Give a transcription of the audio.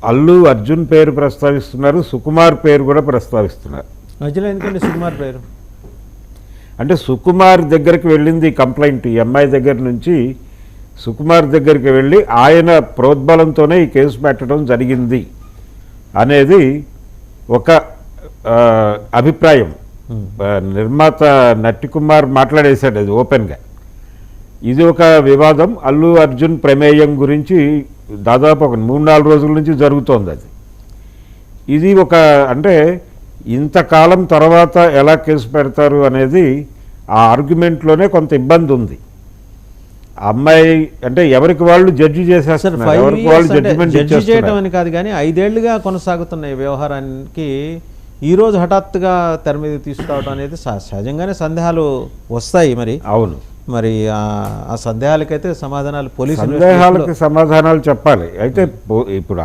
అల్లు అర్జున్ పేరు ప్రస్తావిస్తున్నారు, సుకుమార్ పేరు కూడా ప్రస్తావిస్తున్నారు. మధ్యలో ఎందుకంటే సుకుమార్ పేరు అంటే సుకుమార్ దగ్గరికి వెళ్ళింది కంప్లైంట్, ఈ అమ్మాయి దగ్గర నుంచి సుకుమార్ దగ్గరికి వెళ్ళి ఆయన ప్రోద్బలంతోనే ఈ కేసు పెట్టడం జరిగింది అనేది ఒక అభిప్రాయం. నిర్మాత నట్టికుమార్ మాట్లాడేశాడు అది ఓపెన్గా. ఇది ఒక వివాదం. అల్లు అర్జున్ ప్రమేయం గురించి దాదాపు ఒక 3-4 రోజుల నుంచి జరుగుతోంది అది. ఇది ఒక అంటే ఇంతకాలం తర్వాత ఎలా కేసు పెడతారు అనేది ఆ ఆర్గ్యుమెంట్లోనే కొంత ఇబ్బంది ఉంది. అమ్మాయి అంటే ఎవరికి వాళ్ళు జడ్జి చేసేస్తారు, ఎవరికి వాళ్ళు జడ్జిమెంట్ చేయడం అని కాదు కానీ 5 ఏళ్లుగా కొనసాగుతున్న ఈ వ్యవహారానికి ఈరోజు హఠాత్తుగా తెర మీద తీసుకురావడం అనేది సహజంగానే సందేహాలు వస్తాయి. మరి అవును, మరి ఆ సందేహాలకైతే సమాధానాలు పోలీసు సందేహాలకు సమాధానాలు చెప్పాలి. అయితే ఇప్పుడు